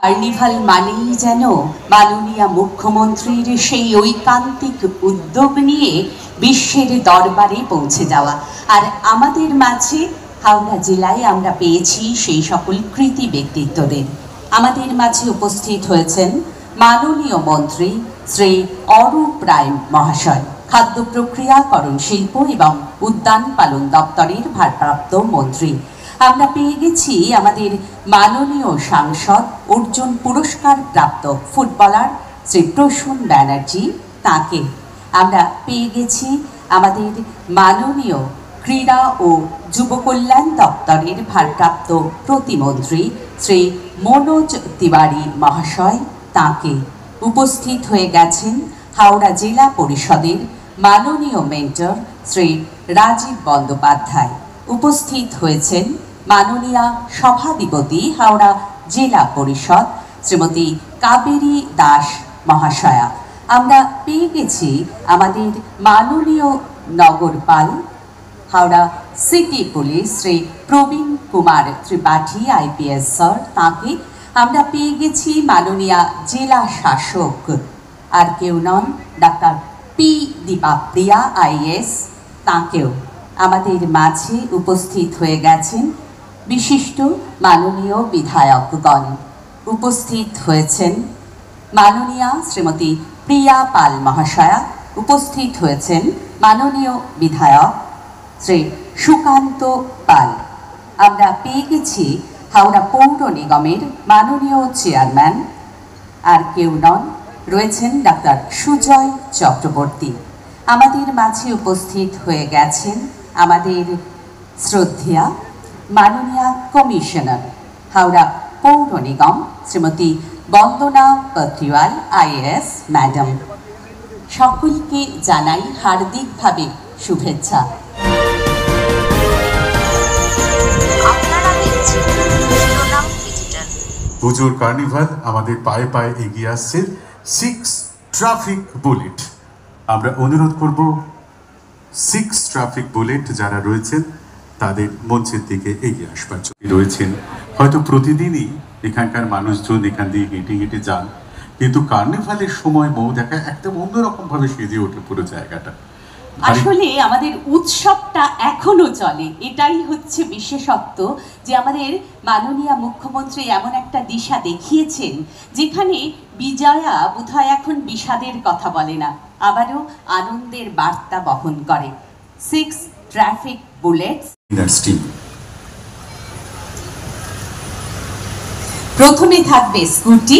Carnival মানেই যেন মাননীয় মুখ্যমন্ত্রীর সেই ঐকান্তিক উদ্যোগ নিয়ে বিশ্বের দরবারে পৌঁছে যাওয়া। আর আমাদের মাঝে হাওড়া জেলায় আমরা পেয়েছি সেই সকল কৃতি ব্যক্তিত্বদের। আমাদের মাঝে উপস্থিত হয়েছেন মাননীয় মন্ত্রী শ্রী অরূপ রায় মহাশয়, খাদ্য প্রক্রিয়াকরণ শিল্প এবং উদ্যান পালন দপ্তরের ভারপ্রাপ্ত মন্ত্রী। আমরা পেয়ে গেছি আমাদের মাননীয় সাংসদ, অর্জুন পুরস্কার প্রাপ্ত ফুটবলার শ্রী প্রসূন ব্যানার্জি, তাকে আমরা পেয়ে গেছি আমাদের মাননীয় ক্রীড়া ও যুব কল্যাণ দপ্তরের ভারপ্রাপ্ত প্রতিমন্ত্রী শ্রী মনোজ তিওয়ারি মহাশয়, তাকে উপস্থিত হয়ে গেছেন হাওড়া জেলা পরিষদের মাননীয় মেন্টর শ্রী রাজীব বন্দ্যোপাধ্যায়, উপস্থিত হয়েছেন মাননীয়া সভাধিপতি হাওড়া জেলা পরিষদ শ্রীমতী কাবেরী দাস মহাশয়া। আমরা পেয়ে গেছি আমাদের মাননীয় নগরপাল হাওড়া সিটি পুলিশ শ্রী প্রবীণ কুমার ত্রিপাঠী আইপিএস স্যার, তাকে আমরা পেয়ে গেছি মাননীয়া জেলা শাসক, আর কেউ নন ডাক্তার পি দীপাপ্রিয়া আইএস, তাকেও আমাদের মাঝে উপস্থিত হয়ে গেছেন বিশিষ্ট মাননীয় বিধায়কগণ। উপস্থিত হয়েছেন মাননীয়া শ্রীমতী প্রিয়া পাল মহাশয়া, উপস্থিত হয়েছেন মাননীয় বিধায়ক শ্রী সুকান্ত পাল। আমরা পেয়ে গেছি হাওড়া পৌর নিগমের মাননীয় চেয়ারম্যান, আর কেউ নন, রয়েছেন ডাক্তার সুজয় চক্রবর্তী। আমাদের মাঝে উপস্থিত হয়ে গেছেন আমাদের শ্রদ্ধেয়া মাননীয়া কমিশনার হাওড়া পৌর নিগম শ্রীমতী বন্দনা পত্রিওয়াল আইএএস ম্যাডাম। সকলকে জানাই হার্দিকভাবে শুভেচ্ছা। পুজোর কার্নিভাল আমাদের পায়ে পায়ে এগিয়ে আসছে 6 ট্রাফিক বুলেট। আমরা অনুরোধ করব 6 ট্রাফিক বুলেট যারা রয়েছেন তাদের মঞ্চের দিকে এগিয়ে আসবার জন্য। রয়েছেন হয়তো প্রতিদিনই এখানকার মানুষজন এখান দিয়ে হেঁটে হেঁটে যান, কিন্তু কার্নিভালের সময় মৌ দেখা একদম অন্যরকম ভাবে সেজে ওঠে পুরো জায়গাটা। আসলে আমাদের উৎসবটা এখনো চলে, এটাই হচ্ছে বিশেষত্ব যে আমাদের মাননীয় মুখ্যমন্ত্রী এমন একটা দিশা দেখিয়েছেন যেখানে বিজয়া বোধহয় এখন বিষাদের কথা বলে না, আবারও আনন্দের বার্তা বহন করে। 6 ট্রাফিক বুলেটস। প্রথমে থাকবে স্কুটি,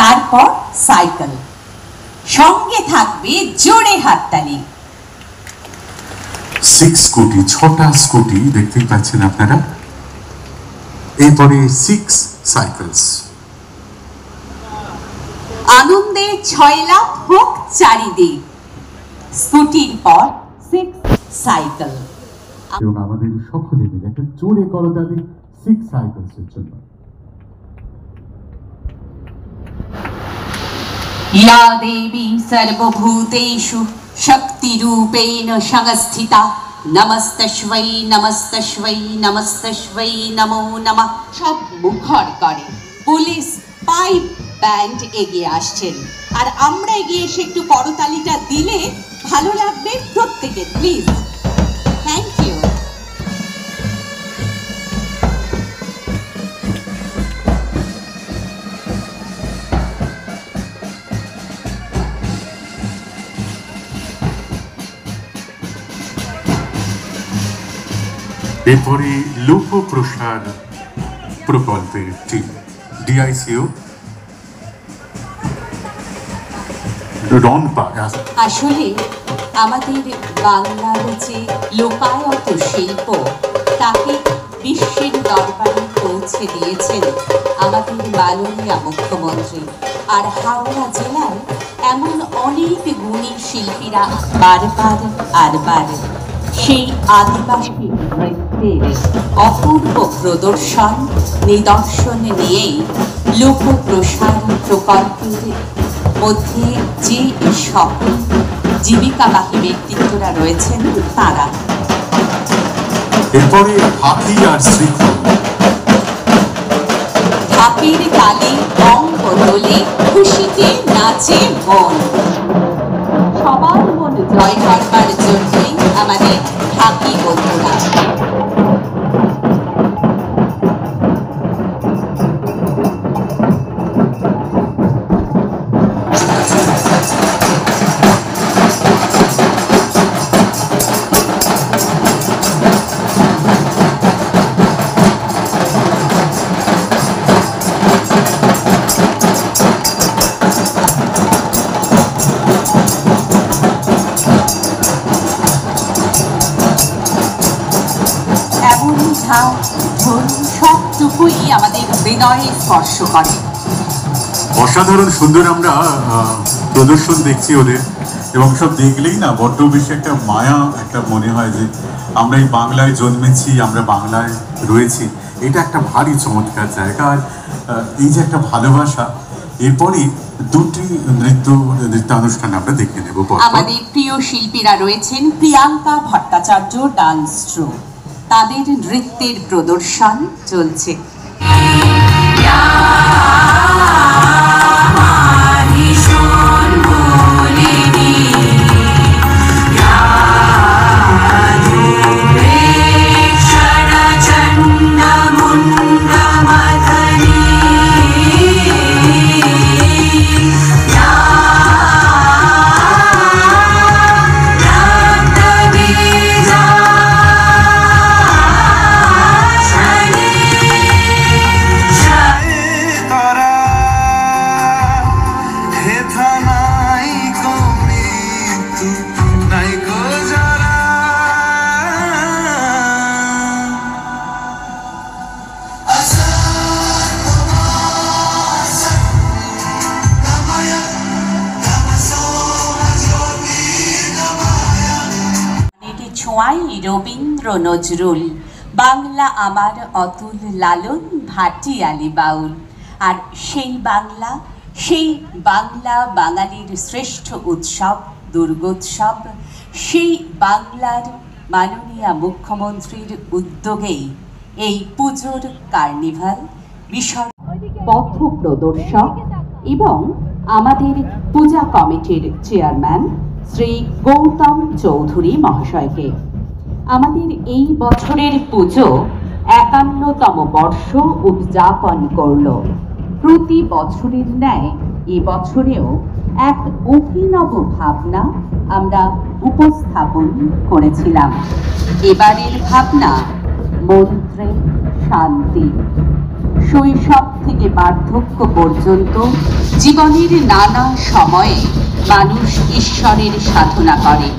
তারপর সাইকেল, সঙ্গে থাকবে জোরে হাততালি। 6 স্কুটি, 6টা স্কুটি দেখতে পাচ্ছেন আপনারা, এরপরে 6 সাইকেলস। আনন্দে 6 লাখ হোক চারিদিক, স্কুটির পর 6 সাইকেল। এবং আমাদের সকলে মিলে একটা জোরে করতালি 6 সাইকেলসের জন্য। या देवी सर्वभूतेषु शक्तिरूपेण संस्थिता नमस्तस्मै नमस्तस्मै नमस्तस्मै नमो नमः। সব মুখর করে পুলিশ পাইপ ব্যান্ড এগিয়ে আসছেন, আর আমরা এগিয়ে এসে একটু করতালিটা দিলে ভালো লাগবে প্রত্যেকে, প্লিজ। Thank you. এরপরে লোক প্রসার প্রকল্পের টিম ডিআইসিও আসলে আমাদের বাংলার যে লোকায়ত শিল্প তাকে বিশ্বের দরবারে পৌঁছে দিয়েছেন আমাদের মাননীয় মুখ্যমন্ত্রী। আর হাওড়া জেলায় এমন অনেক গুণী শিল্পীরা বারবার সেই আদিবাসী নৃত্যের অপূর্ব প্রদর্শন নিদর্শন নিয়েই লোকপ্রসার প্রকল্পের মধ্যে যে সকল জীবিকাবাহী ব্যক্তিত্বরা রয়েছেন তারা। এরপরে হাতি আর শ্রীখণ্ড। ঢাকের তালে অঙ্গ তোলে খুশিতে নাচে মন। সবার মন জয় করবার জন্যই আমাদের ঢাকি বন্ধুরা। সবটুকুই আমাদের হৃদয়ে স্পর্শ করে। অসাধারণ সুন্দর আমরা প্রদর্শন দেখছি ওদের, এবং সব দেখলেই না বড্ড বেশি একটা মায়া একটা মনে হয় যে আমরা এই বাংলায় জন্মেছি, আমরা বাংলায় রয়েছি। এটা একটা ভারী চমৎকার জায়গা। আর এই যে একটা ভালোবাসা, এরপরই দুটি নৃত্যানুষ্ঠান আমরা দেখে নেব। আমাদের প্রিয় শিল্পীরা রয়েছেন প্রিয়াঙ্কা ভট্টাচার্য ডান্স ট্রু, তাদের নৃত্যের প্রদর্শন চলছে। রবীন্দ্র নজরুল, বাংলা আমার অতুল লালন, ভাটিয়ালি বাউল। আর সেই বাংলা বাঙালির শ্রেষ্ঠ উৎসব দুর্গোৎসব, সেই বাংলার মাননীয় মুখ্যমন্ত্রীর উদ্যোগেই এই পুজোর কার্নিভাল পথ প্রদর্শক এবং আমাদের পূজা কমিটির চেয়ারম্যান শ্রী গৌতম চৌধুরী মহাশয়কে। আমাদের এই বছরের পুজো ৫১তম বর্ষ উদযাপন করল। প্রতি বছরের ন্যায় এবছরেও এক অভিনব ভাবনা আমরা উপস্থাপন করেছিলাম। এবারের ভাবনা মন্ত্রে শান্তি। শৈশব থেকে বার্ধক্য পর্যন্ত জীবনের নানা সময়ে মানুষ ঈশ্বরের সাধনা করে,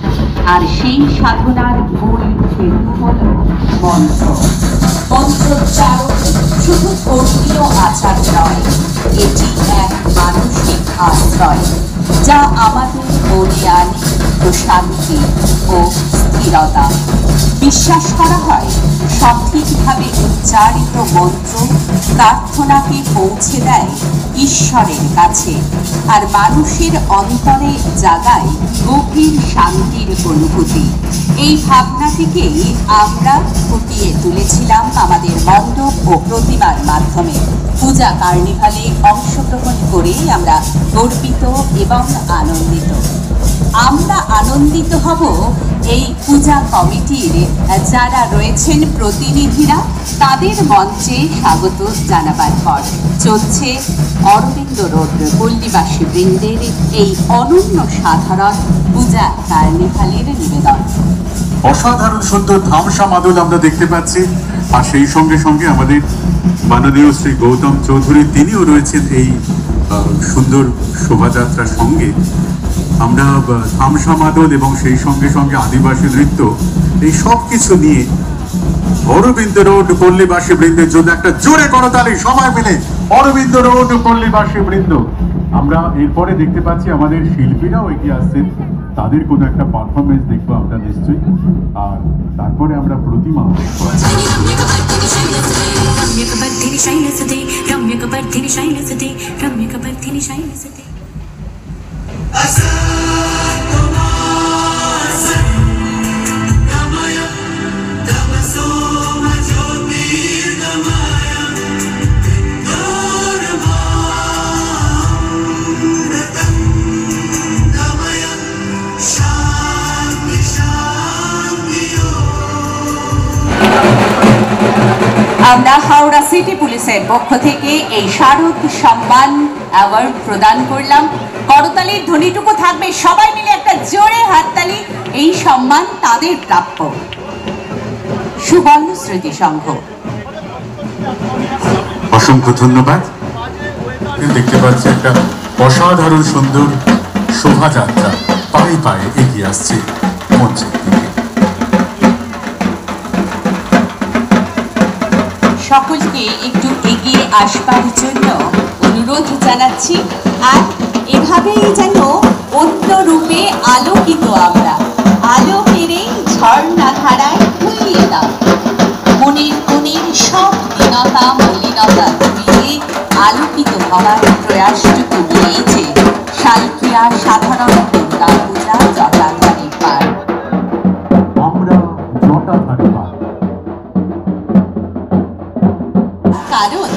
আর সেই সাধনার মূল সেতু হল মন্ত্র। মন্ত্রোচ্চারণ শুধু ধর্মীয় আচার নয়, এটি এক মানসিক আশ্রয় যা আমাদের মনে আনে প্রশান্তি ও স্থিরতা। বিশ্বাস করা হয় সঠিকভাবে উচ্চারিত মন্ত্র প্রার্থনাকে পৌঁছে দেয় ঈশ্বরের কাছে, আর মানুষের অন্তরে জাগায় গভীর শান্তির অনুভূতি। এই ভাবনাটিকেই আমরা ফুটিয়ে তুলেছিলাম আমাদের মণ্ডপ ও প্রতিমার মাধ্যমে। পূজা কার্নিভালে অংশগ্রহণ করে আমরা গর্বিত এবং আনন্দিত। আমরা আনন্দিত হব এই পূজা কমিটির যারা রয়েছেন প্রতিনিধিরা, তাদের মঞ্চে স্বাগত জানাবার পর চলছে অরবিন্দ রোড পল্লীবাসী বৃন্দের এই অনন্য সাধারণ পূজা কার্নিভালের নিবেদন। অসাধারণ সুন্দর ধামসা মাদল আমরা দেখতে পাচ্ছি, আর সেই সঙ্গে সঙ্গে আমাদের মাননীয় শ্রী গৌতম চৌধুরী তিনিও রয়েছেন এই সুন্দর শোভাযাত্রার সঙ্গে। আমরা ধামসা মাদল এবং সেই সঙ্গে সঙ্গে আদিবাসী নৃত্য, এই সব কিছু নিয়ে অরবিন্দ রোড পল্লীবাসী বৃন্দের জন্য একটা জোরে করতালি সবাই মিলে। অরবিন্দ রোড পল্লীবাসী বৃন্দ। আমরা এরপরে দেখতে পাচ্ছি আমাদের শিল্পীরাও এগিয়ে আসছেন, তাদের কোনো একটা পারফরমেন্স দেখবো আমরা নিশ্চয়ই। আর তারপরে আমরা প্রতিমা আমরা হাওড়া সিটি পুলিশের পক্ষ থেকে এই শারদ সম্মান অ্যাওয়ার্ড প্রদান করলাম। করতালির ধ্বনিটুকু থাকবে, সবাই মিলে একটা জোরে হাততালি। এই সম্মান তাদের প্রাপ্য। সুবর্ণ স্মৃতি সংঘ। অসংখ্য ধন্যবাদ। দেখতে পাচ্ছি একটা অসাধারণ সুন্দর শোভাযাত্রা পায়ে পায়ে এগিয়ে আসছে মঞ্চের দিকে। সকলকে একটু এগিয়ে আসবার জন্য অনুরোধ জানাচ্ছি। আর এভাবেই যেন অন্য রূপে আলোকিত আমরা, আলোকেরই ঝর্ণা ধারায় ধুইয়ে দাও মনের কোণের সব দীনতা মলিনতা ধুইয়ে আলোকিত হওয়ার প্রয়াসটুকু নিয়েছে শালকিয়া সাধারণ দুর্গা পূজা জটাধারী পার। আমরা জটাধারী পার, কারণ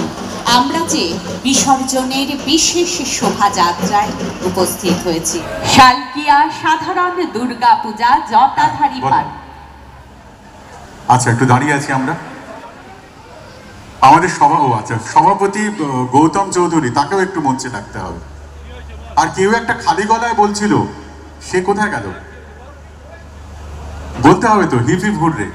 আমরা যে বিসর্জনের বিশেষ শোভাযাত্রায় উপস্থিত হয়েছি। শালকিয়া সাধারণ দুর্গা পূজা জটাধারী পার। আচ্ছা, একটু দাঁড়িয়ে আছি আমরা। আমাদের সভাপতি গৌতম চৌধুরী, তাকেও একটু মঞ্চে ডাকতে হবে। আর কেউ একটা খালি গলায় বলছিল, সে কোথায় গেল? বলতে হবে তো, hip hip hurray.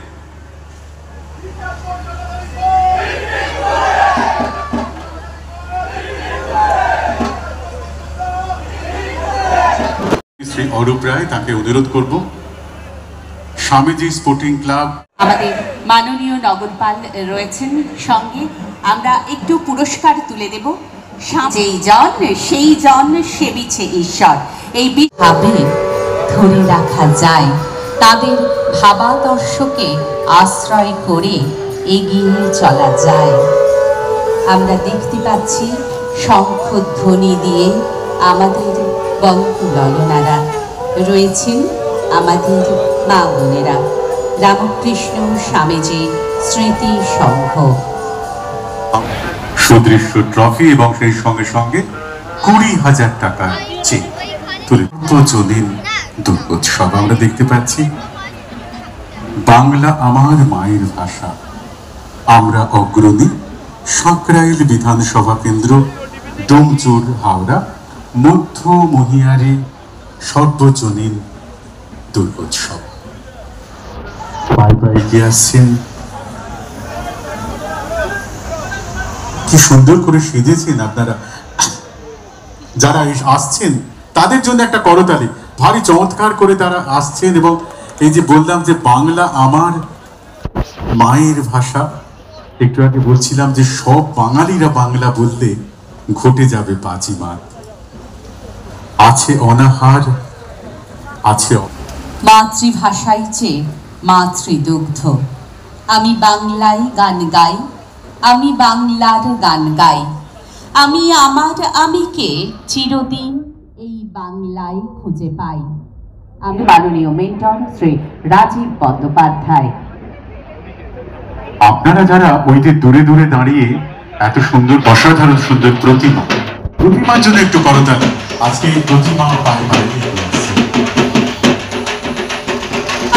Shri Arup Roy, তাকে অনুরোধ করব। স্বামীজি স্পোর্টিং ক্লাব, আমাদের মাননীয় নগরপাল রয়েছেন সঙ্গে। আমরা একটু পুরস্কার তুলে দেব। যেই জন সেই জন সেবিছে ঈশ্বর, এই ভাবে ধরে রাখা যায়। তাদের ভাবাদর্শকে আশ্রয় করে এগিয়ে চলা যায়। আমরা দেখতে পাচ্ছি শঙ্খধ্বনি দিয়ে আমাদের বঙ্কুললনারা রয়েছেন, আমাদের মা বোনেরা। রামকৃষ্ণ স্বামীজি স্মৃতি সংঘ, সুদৃশ্য ট্রফি এবং সেই সঙ্গে সঙ্গে 20,000 টাকা চেক তুলে চলিন দুর্গোৎসব আমরা দেখতে পাচ্ছি। বাংলা আমার মায়ের ভাষা, আমরা অগ্রণী। সাঁকরাইল বিধানসভা কেন্দ্র, ডোমচুর, হাওড়া, মধ্য মহিয়ারি সর্বজনীন দুর্গোৎসব। পায়ে পায়ে এগিয়ে আসছেন, কি সুন্দর করে সেজেছেন আপনারা। যারা আসছেন তাদের জন্য একটা করতালি। ভারী চমৎকার করে তারা আসছেন। এবং এই যে বললাম যে বাংলা আমার মায়ের ভাষা, একটু আগে বলছিলাম যে সব বাঙালিরা বাংলা বললে ঘটে যাবে বাজিমাত। আছে অনাহার, আছে মাতৃভাষায় চেয়ে মাতৃদুগ্ধ। আমি বাংলায় গান গাই, আমি বাংলার গান গাই। আমি আমার আমিকে চিরদিন এই বাংলায় খুঁজে পাই। আমি মাননীয় মেন্টর শ্রী রাজীব বন্দ্যোপাধ্যায়। আপনারা যারা ওই যে দূরে দূরে দাঁড়িয়ে এত সুন্দর অসাধারণ সুন্দর প্রতিমার জন্য একটু করতালি। আজকে এই প্রতিমা পায়ে পায়ে এগিয়ে আসছে।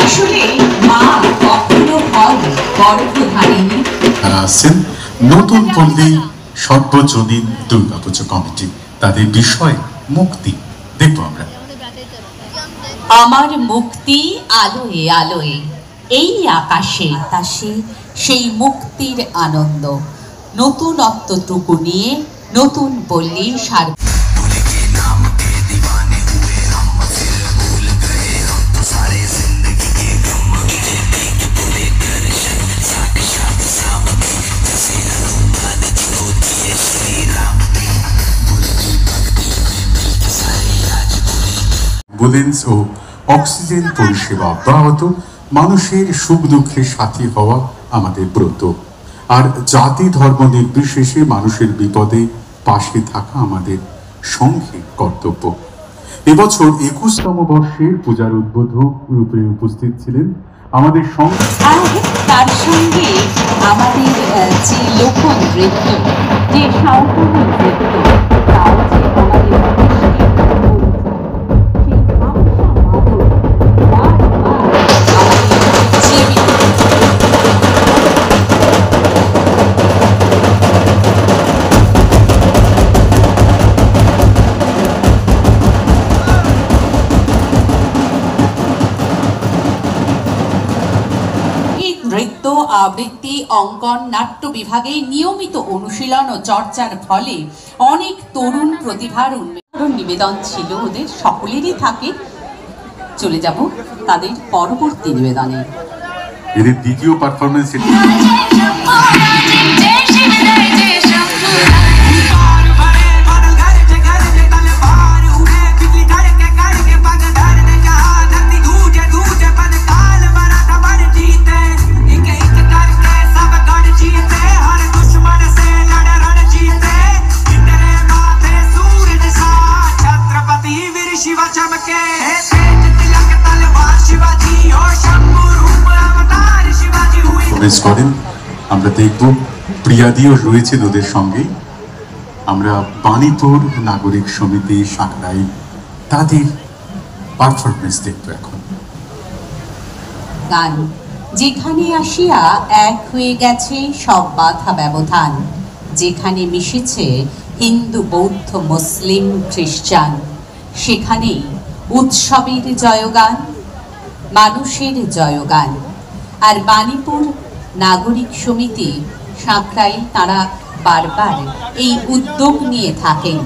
আসলে মা কখনো হন গর্ভধারিণী। তারা আসছেন নতুন পল্লী সর্বজনীন দুর্গাপুজো কমিটি। তাদের বিষয় মুক্তি, দেখবো আমরা। আমার মুক্তি আলোয় আলোয়, এই আকাশে তাসে সেই মুক্তির আনন্দ। নতুনত্বটুকু নিয়ে নতুন পল্লী সার। অ্যাম্বুলেন্স ও অক্সিজেন পরিষেবা অব্যাহত। মানুষের সুখ দুঃখের সাথী হওয়া আমাদের ব্রত। আর জাতি ধর্ম নির্বিশেষে মানুষের বিপদে পাশে থাকা আমাদের সংঘিক কর্তব্য। এবছর 21তম বর্ষের পূজার উদ্বোধক রূপে উপস্থিত ছিলেন আমাদের সঙ্গে। তার সঙ্গে আমাদের যে লোকনৃত্য, যে সাঁওতালি নৃত্য, তাও যে আমাদের আবৃত্তি, অঙ্কন, নাট্য বিভাগে নিয়মিত অনুশীলন ও চর্চার ফলে অনেক তরুণ প্রতিভার নিবেদন ছিল ওদের, সকলেরই থাকে। চলে যাব তাদের পরবর্তী নিবেদনে। এদের দ্বিতীয় পারফরমেন্স করেন। আমরা দেখব প্রিয়াদিও রয়েছেন ওদের সঙ্গে। আমরা বাণীপুর নাগরিক সমিতি সাঁকড়াই তাদের পারফরমেন্স দেখব এখন। গান যেখানে আসিয়া এক হয়ে গেছে সব বাধা ব্যবধান, যেখানে মিশেছে হিন্দু, বৌদ্ধ, মুসলিম, খ্রিস্টান, সেখানেই উৎসবের জয়গান, মানুষের জয়গান। আর বাণীপুর নাগরিক সমিতি সাঁকড়াই তারা বারবার এই উদ্যোগ নিয়ে থাকেন।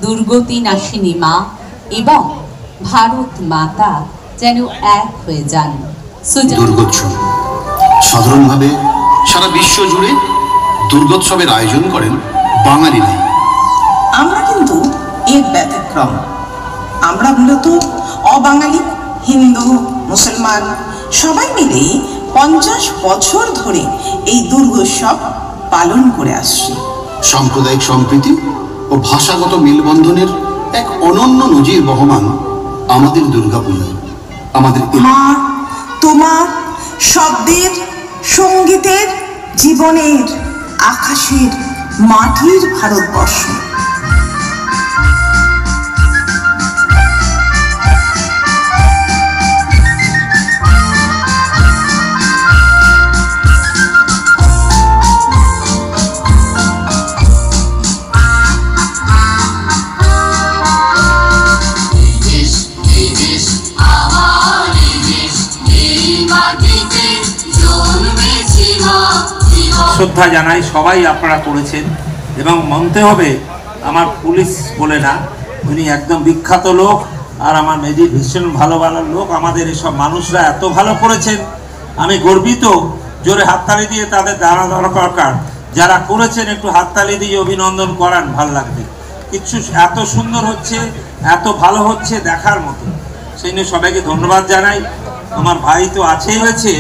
দুর্গতি নাশিনী মা এবং ভারত মাতা যেন এক হয়ে যান। দুর্গোৎসব সাধারণভাবে সারা বিশ্ব জুড়ে দুর্গোৎসবের আয়োজন করেন বাঙালিরাই। আমরা কিন্তু এর ব্যতিক্রম। আমরা মূলত অবাঙালি, হিন্দু, মুসলমান সবাই মিলে 50 বছর ধরে এই দুর্গোৎসব পালন করে আসছি। সাম্প্রদায়িক সম্প্রীতি ও ভাষাগত মেলবন্ধনের এক অনন্য নজির বহমান আমাদের দুর্গাপূজা। আমাদের আমার, তোমার, শব্দের, সঙ্গীতের, জীবনের, আকাশের, মাটির ভারতবর্ষ। শ্রদ্ধা জানাই, সবাই আপনারা করেছেন। এবং মানতে হবে, আমার পুলিশ বলে না, উনি একদম বিখ্যাত লোক, আর আমার মেজির ভীষণ ভালো ভালো লোক। আমাদের এসব মানুষরা এত ভালো করেছেন, আমি গর্বিত। জোরে হাততালি দিয়ে তাদের দাঁড়া দরকার। যারা করেছেন একটু হাততালি দিয়ে অভিনন্দন করান, ভাল লাগবে। কিছু এত সুন্দর হচ্ছে, এত ভালো হচ্ছে, দেখার মতো। সেই নিয়ে সবাইকে ধন্যবাদ জানাই। আমার ভাই তো আছেই হয়েছে,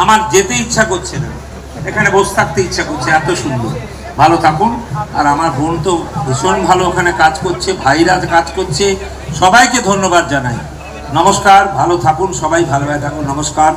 আমার যেতে ইচ্ছা করছে না, এখানে বসে থাকতে ইচ্ছা করছে, এত সুন্দর। ভালো থাকুন। আর আমার বোন তো ভীষণ ভালো ওখানে কাজ করছে, ভাইরা কাজ করছে, সবাইকে ধন্যবাদ জানাই। নমস্কার, ভালো থাকুন, সবাই ভালোভাবে থাকুন। নমস্কার।